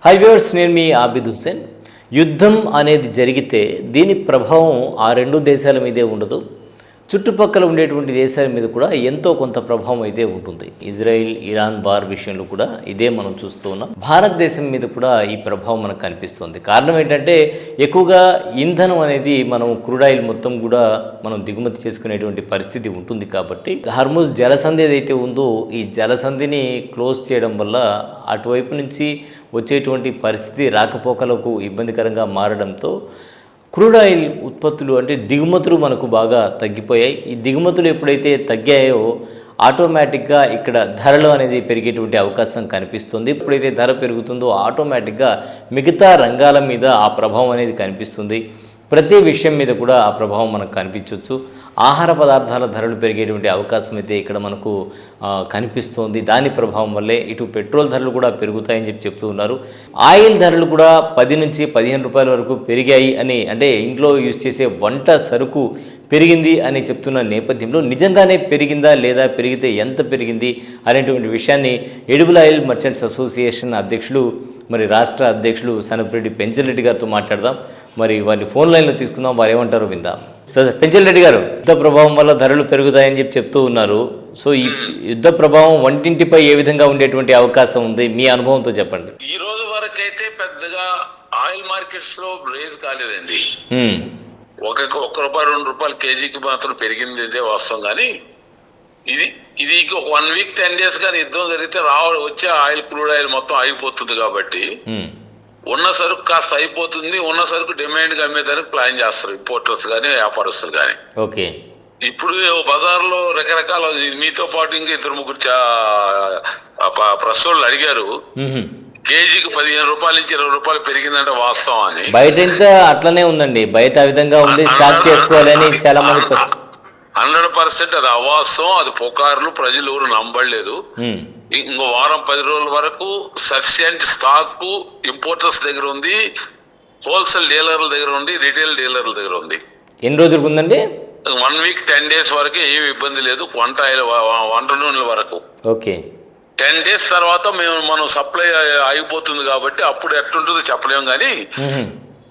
High viewers, నేను మీ ఆబిద్ హుసేన్. యుద్ధం అనేది జరిగితే దీని ప్రభావం ఆ రెండు దేశాల మీదే ఉండదు, చుట్టుపక్కల ఉండేటువంటి దేశాల మీద కూడా ఎంతో కొంత ప్రభావం అయితే ఉంటుంది. ఇజ్రాయిల్ ఇరాన్ వార్ విషయంలో కూడా ఇదే మనం చూస్తూ ఉన్నాం. భారతదేశం మీద కూడా ఈ ప్రభావం మనకు కనిపిస్తుంది. కారణం ఏంటంటే ఎక్కువగా ఇంధనం అనేది మనం క్రూడ్ ఆయిల్ మొత్తం కూడా మనం దిగుమతి చేసుకునేటువంటి పరిస్థితి ఉంటుంది. కాబట్టి హర్ముజ్ జలసంధి ఏదైతే ఉందో ఈ జలసంధిని క్లోజ్ చేయడం వల్ల అటువైపు నుంచి వచ్చేటువంటి పరిస్థితి రాకపోకలకు ఇబ్బందికరంగా మారడంతో క్రూడ్ ఆయిల్ ఉత్పత్తులు అంటే దిగుమతులు మనకు బాగా తగ్గిపోయాయి. ఈ దిగుమతులు ఎప్పుడైతే తగ్గాయో ఆటోమేటిక్గా ఇక్కడ ధరలు అనేది పెరిగేటువంటి అవకాశం కనిపిస్తుంది. ఎప్పుడైతే ధర పెరుగుతుందో ఆటోమేటిక్గా మిగతా రంగాల మీద ఆ ప్రభావం అనేది కనిపిస్తుంది. ప్రతి విషయం మీద కూడా ఆ ప్రభావం మనకు కనిపించవచ్చు. ఆహార పదార్థాల ధరలు పెరిగేటువంటి అవకాశం అయితే ఇక్కడ మనకు కనిపిస్తోంది. దాని ప్రభావం వల్లే ఇటు పెట్రోల్ ధరలు కూడా పెరుగుతాయని చెప్తూ ఉన్నారు. ఆయిల్ ధరలు కూడా 10 నుంచి 15 రూపాయల వరకు పెరిగాయి అని, అంటే ఇంట్లో యూజ్ చేసే వంట సరుకు పెరిగింది అని చెప్తున్న నేపథ్యంలో నిజంగానే పెరిగిందా లేదా, పెరిగితే ఎంత పెరిగింది అనేటువంటి విషయాన్ని ఎడిబుల్ ఆయిల్ మర్చెంట్స్ అసోసియేషన్ అధ్యక్షులు రాష్ట్ర అధ్యక్షులు సనపరెడ్డి పెంచలరెడ్డి గారితో మాట్లాడదాం. వారిని ఫోన్ లైన్లో తీసుకుందాం, వారు ఏమంటారో విందాం. సార్, పెంచలరెడ్డి గారు, యుద్ధ ప్రభావం వల్ల ధరలు పెరుగుతాయని చెప్తూ ఉన్నారు. సో ఈ యుద్ధ ప్రభావం వంటింటిపై ఏ విధంగా ఉండేటువంటి అవకాశం ఉంది, మీ అనుభవంతో చెప్పండి. ఈ రోజు వరకు అయితే పెద్దగా ఆయిల్ మార్కెట్స్ లో రేజ్ కాలేదండి. ఒక్క రూపాయి 2 రూపాయలు కేజీకి మాత్రం పెరిగింది అయితే వాస్తవం. కానీ ఇది 1 వీక్ 10 డేస్ కానీ యుద్ధం జరిగితే వచ్చే ఆయిల్ క్రూడ్ ఆయిల్ మొత్తం ఆగిపోతుంది. కాబట్టి ఉన్న సరుకు కాస్త అయిపోతుంది. ఉన్న సరుకు డిమాండ్ అమ్మేదానికి ప్లాన్ చేస్తారు ఇంపోర్టర్స్ కానీ వ్యాపారస్తులు కానీ. ఓకే, ఇప్పుడు బజార్లో రకరకాల, మీతో పాటు ఇంకా 2-3 ప్రశ్నలు అడిగారు. కేజీకి 15 రూపాయల నుంచి 20 రూపాయలు పెరిగిందంటే వాస్తవం అని. బయట ఎంత అట్లనే ఉందండి, బయట ఆ విధంగా ఉంది, స్టాక్ చేసుకోవాలని చాలా మంది 100% అది అవాస్తవం, అది పుకార్లు, ప్రజలు ఎవరు నమ్మలేదు. ఇంకో వారం 10 రోజుల వరకు సఫిషియంట్ స్టాక్ ఇంపోర్టర్స్ దగ్గర ఉంది, హోల్సేల్ డీలర్ల దగ్గర ఉంది, రిటైల్ డీలర్ల దగ్గర ఉంది. ఎన్ని రోజులకు ఉందండి? 1 వీక్ 10 డేస్ వరకు ఏమి ఇబ్బంది లేదు. వంట నూనెల వరకు. ఓకే, 10 డేస్ తర్వాత మనం సప్లై అయిపోతుంది కాబట్టి అప్పుడు ఎట్లుంటుందో చెప్పలేము. కానీ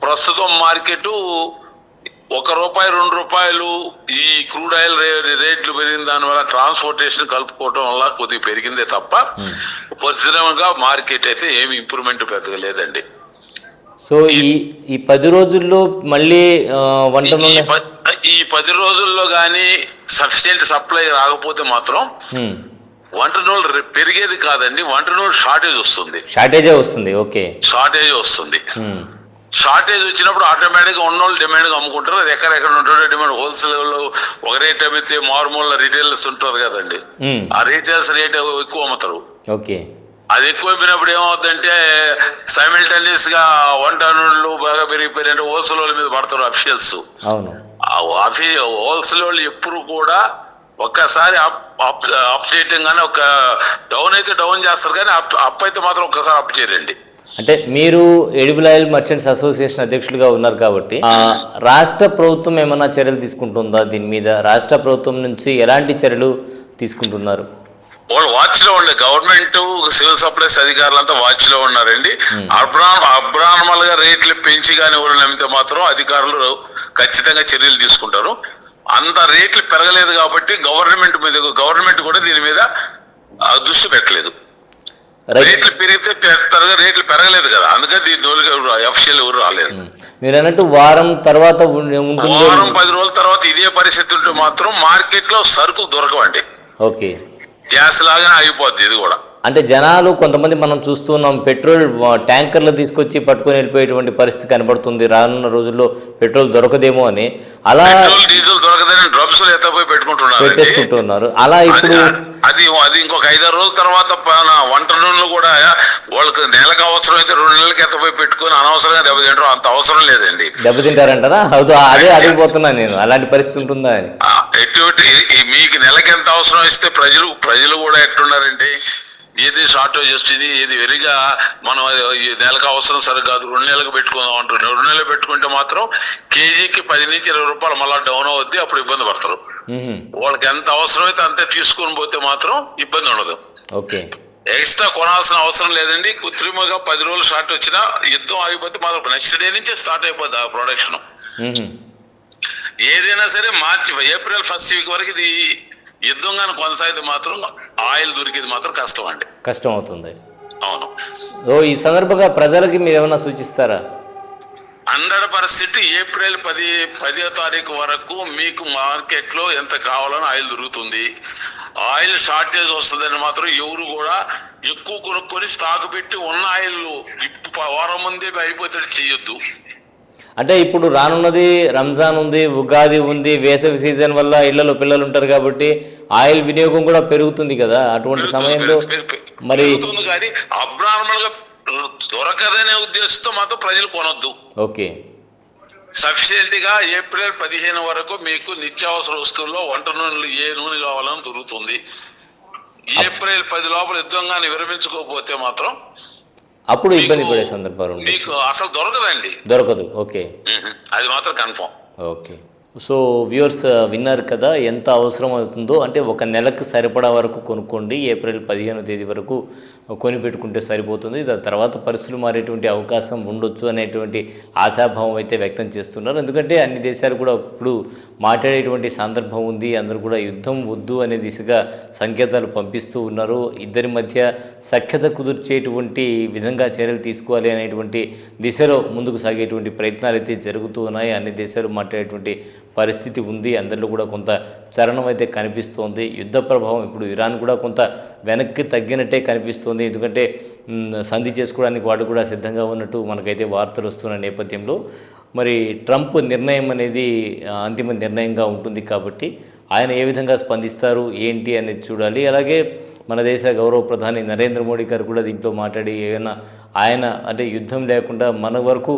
ప్రస్తుతం మార్కెట్ 1 రూపాయి 2 రూపాయలు ఈ క్రూడ్ ఆయిల్ రేట్లు పెరిగిన దాని వల్ల ట్రాన్స్పోర్టేషన్ కలుపుకోవడం వల్ల కొద్దిగా పెరిగిందే తప్ప పరిశ్రమగా మార్కెట్ అయితే ఏమి ఇంప్రూవ్మెంట్ పెద్దగా లేదండి. సో ఈ 10 రోజుల్లో మళ్ళీ ఈ 10 రోజుల్లో కానీ సఫిషియెంట్ సప్లై రాకపోతే మాత్రం వంట నూనె పెరిగేది కాదండి, వంట నూనె షార్టేజ్ వస్తుంది. ఓకే, షార్టేజ్ వస్తుంది. షార్టేజ్ వచ్చినప్పుడు ఆటోమేటిక్గా ఉన్నోళ్ళు డిమాండ్గా అమ్ముకుంటారు. అది ఎక్కడెక్కడ ఉంటారో డిమాండ్. హోల్సేల్ ఒక రేట్ అమ్మితే మారుమూల రీటైలర్స్ ఉంటారు కదండి, ఆ రీటైలర్స్ రేట్ ఎక్కువ అమ్ముతారు. ఓకే, అది ఎక్కువ అయిపోయినప్పుడు ఏమవుతుందంటే సైమిల్టేనియస్ గా వంట నూనెలు బాగా పెరిగిపోయినట్టు హోల్సేల్ వాళ్ళ మీద పడతారు అఫీషియల్స్. హోల్సేల్ వాళ్ళు ఎప్పుడు కూడా ఒక్కసారి అప్ చేయటం కానీ, ఒక డౌన్ అయితే డౌన్ చేస్తారు కానీ అప్ అయితే మాత్రం ఒక్కసారి అప్ చేయరండి. అంటే మీరు ఎడిబుల్ ఆయిల్ మర్చెంట్స్ అసోసియేషన్ అధ్యక్షులుగా ఉన్నారు కాబట్టి రాష్ట్ర ప్రభుత్వం ఏమైనా చర్యలు తీసుకుంటుందా దీని మీద? రాష్ట్ర ప్రభుత్వం నుంచి ఎలాంటి చర్యలు తీసుకుంటున్నారు? వాళ్ళు వాచ్ లో ఉండే, గవర్నమెంట్ సివిల్ సప్లైస్ అధికారులంతా వాచ్ లో ఉన్నారండి. అబ్రార్మల్ గా రేట్లు పెంచి కానీ ఎవరు నమ్మితే మాత్రం అధికారులు ఖచ్చితంగా చర్యలు తీసుకుంటారు. అంత రేట్లు పెరగలేదు కాబట్టి గవర్నమెంట్ కూడా దీని మీద దృష్టి పెట్టలేదు. రేట్లు పెరిగితే రేట్లు పెరగలేదు కదా, అందుకని దీని అఫీషియల్ ఎవరు రాలేదు. మీరు అన్నట్టు వారం తర్వాత 10 రోజుల తర్వాత ఇదే పరిస్థితి ఉంటే మాత్రం మార్కెట్ లో సరుకులు దొరకవండి. ఓకే, గ్యాస్ లాగానే అయిపోద్ది ఇది కూడా. అంటే జనాలు కొంతమంది మనం చూస్తున్నాం, పెట్రోల్ ట్యాంకర్లు తీసుకొచ్చి పట్టుకొని వెళ్ళిపోయేటువంటి పరిస్థితి కనబడుతుంది. రానున్న రోజుల్లో పెట్రోల్ దొరకదేమో అని, అలా డీజిల్ దొరకదని డ్రమ్స్ ఎత్తపోయి పెట్టేసుకుంటున్నారు. అలా ఇప్పుడు అది ఇంకొక 5-6 రోజుల తర్వాత వంట నూనెలు కూడా వాళ్ళకి నెలకు అవసరం అయితే 2 నెలలకి ఎత్తపోయి పెట్టుకుని అనవసరంగా దెబ్బతింటారు. అంత అవసరం లేదండి. దెబ్బతింటారంటారా? అదే అడిగిపోతున్నాను నేను, అలాంటి పరిస్థితి ఉంటుందా అని. ఎటువంటి మీకు నెలకి ఎంత అవసరం ఇస్తే ప్రజలు కూడా ఎట్టున్నారంటే ఏది షార్టేజ్ వస్తుంది, ఏది వెరిగా మనం నెలకు అవసరం సరే కాదు 2 నెలలకు పెట్టుకుందాం అంటున్నారు. 2 నెలలు పెట్టుకుంటే మాత్రం కేజీకి 10 నుంచి 20 రూపాయలు మళ్ళీ డౌన్ అవుద్ది, అప్పుడు ఇబ్బంది పడతారు. వాళ్ళకి ఎంత అవసరమైతే అంతే తీసుకొని పోతే మాత్రం ఇబ్బంది ఉండదు. ఓకే, ఎక్స్ట్రా కొనాల్సిన అవసరం లేదండి. కృత్రిమంగా 10 రోజులు షార్ట్ వచ్చినా యుద్ధం ఆగిపోతే మాకు నెక్స్ట్ డే నుంచే స్టార్ట్ అయిపోతుంది ఆ ప్రొడక్షన్. ఏదైనా సరే ఏప్రిల్ 1st వీక్ వరకు ఇది యుద్ధంగా కొనసాగితే మాత్రం ఆయిల్ దొరికేది మాత్రం కష్టం అండి, కష్టం అవుతుంది. అవును. ఈ సందర్భంగా ప్రజలకి మీరు ఏమైనా సూచిస్తారా? 100% ఏప్రిల్ 10వ తారీఖు వరకు మీకు మార్కెట్ లో ఎంత కావాలని ఆయిల్ దొరుకుతుంది. ఆయిల్ షార్టేజ్ వస్తుందని మాత్రం ఎవరు కూడా ఎక్కువ కొనుక్కొని స్టాక్ పెట్టి ఉన్న ఆయిల్ వారం ముందే అయిపోతే చెయ్యొద్దు. అంటే ఇప్పుడు రానున్నది రంజాన్ ఉంది, ఉగాది ఉంది, వేసవి సీజన్ వల్ల ఇళ్లలో పిల్లలు ఉంటారు కాబట్టి ఆయిల్ వినియోగం కూడా పెరుగుతుంది కదా. అటువంటి సమయంలో మరి కానీ అబ్నార్మల్ గా దొరకదనే ఉద్దేశంతో మాత్రం ప్రజలు కొనొద్దు. ఓకే. సఫిషియెంట్ గా ఏప్రిల్ 15 వరకు మీకు నిత్యావసర వస్తువుల్లో వంట నూనెలు ఏ నూనె కావాలని దొరుకుతుంది. ఏప్రిల్ 10 లోపల యుద్ధంగా విరమించుకోకపోతే మాత్రం అప్పుడు ఇబ్బంది పడే సందర్భాలు మీకు అసలు దొరకదండి, దొరకదు. ఓకే, అది మాత్రం కన్ఫర్మ్. ఓకే. సో వ్యూవర్స్ విన్నారు కదా, ఎంత అవసరం అవుతుందో. అంటే ఒక నెలకు సరిపడా వరకు కొనుక్కోండి. ఏప్రిల్ 15వ తేదీ వరకు కొని పెట్టుకుంటే సరిపోతుంది. దాని తర్వాత పరిస్థితులు మారేటువంటి అవకాశం ఉండొచ్చు అనేటువంటి ఆశాభావం అయితే వ్యక్తం చేస్తున్నారు. ఎందుకంటే అన్ని దేశాలు కూడా ఇప్పుడు మాట్లాడేటువంటి సందర్భం ఉంది. అందరూ కూడా యుద్ధం వద్దు అనే దిశగా సంకేతాలు పంపిస్తూ ఉన్నారు. ఇద్దరి మధ్య సఖ్యత కుదిర్చేటువంటి విధంగా చర్యలు తీసుకోవాలి అనేటువంటి దిశలో ముందుకు సాగేటువంటి ప్రయత్నాలు అయితే జరుగుతూ ఉన్నాయి. అన్ని దేశాలు మాట్లాడేటువంటి పరిస్థితి ఉంది. అందరిలో కూడా కొంత చలనం అయితే కనిపిస్తోంది. యుద్ధ ప్రభావం ఇప్పుడు ఇరాన్ కూడా కొంత వెనక్కి తగ్గినట్టే కనిపిస్తోంది. ఎందుకంటే సంధి చేసుకోవడానికి వాడు కూడా సిద్ధంగా ఉన్నట్టు మనకైతే వార్తలు వస్తున్న నేపథ్యంలో మరి ట్రంప్ నిర్ణయం అనేది అంతిమ నిర్ణయంగా ఉంటుంది కాబట్టి ఆయన ఏ విధంగా స్పందిస్తారు ఏంటి అనేది చూడాలి. అలాగే మన దేశ గౌరవ ప్రధాని నరేంద్ర మోడీ గారు కూడా దీంట్లో మాట్లాడి ఏమైనా ఆయన అంటే యుద్ధం లేకుండా మన వరకు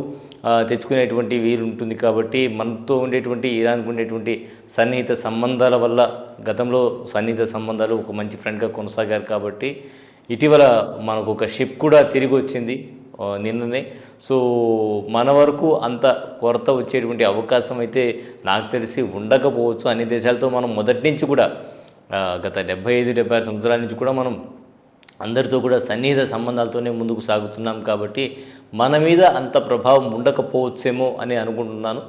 తెచ్చుకునేటువంటి వీలు ఉంటుంది కాబట్టి మనతో ఉండేటువంటి ఇరాన్కు ఉండేటువంటి సన్నిహిత సంబంధాల వల్ల గతంలో సన్నిహిత సంబంధాలు ఒక మంచి ఫ్రెండ్గా కొనసాగారు కాబట్టి ఇటీవల మనకు ఒక షిప్ కూడా తిరిగి వచ్చింది నిన్ననే. సో మన వరకు అంత కొరత వచ్చేటువంటి అవకాశం అయితే నాకు తెలిసి ఉండకపోవచ్చు. అన్ని దేశాలతో మనం మొదటి నుంచి కూడా గత 75-76 సంవత్సరాల నుంచి కూడా మనం అందరితో కూడా సన్నిహిత సంబంధాలతోనే ముందుకు సాగుతున్నాం కాబట్టి మన మీద అంత ప్రభావం ఉండకపోవచ్చేమో అని అనుకుంటున్నాను.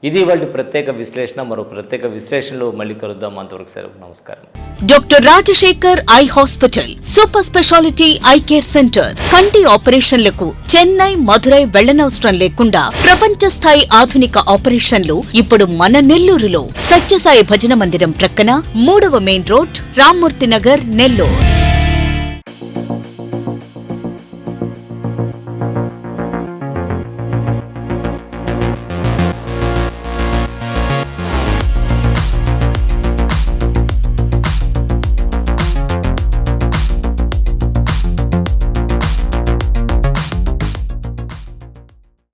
ఇది వాళ్ళ ప్రత్యేక విశ్లేషణ. మరో ప్రత్యేక విశ్లేషణలో మళ్ళీ కలుద్దాం. అంతవరకు సెలవు, నమస్కారం. Doctor Rajasekhar eye hospital super speciality eye care centre. కంటి ఆపరేషన్లకు చెన్నై, మధురై వెళ్లనవసరం లేకుండా ప్రపంచ స్థాయి ఆధునిక ఆపరేషన్లు ఇప్పుడు మన నెల్లూరులో సత్యసాయి భజన మందిరం ప్రక్కన 3వ మెయిన్ రోడ్, రామ్మూర్తి నగర్, నెల్లూరు.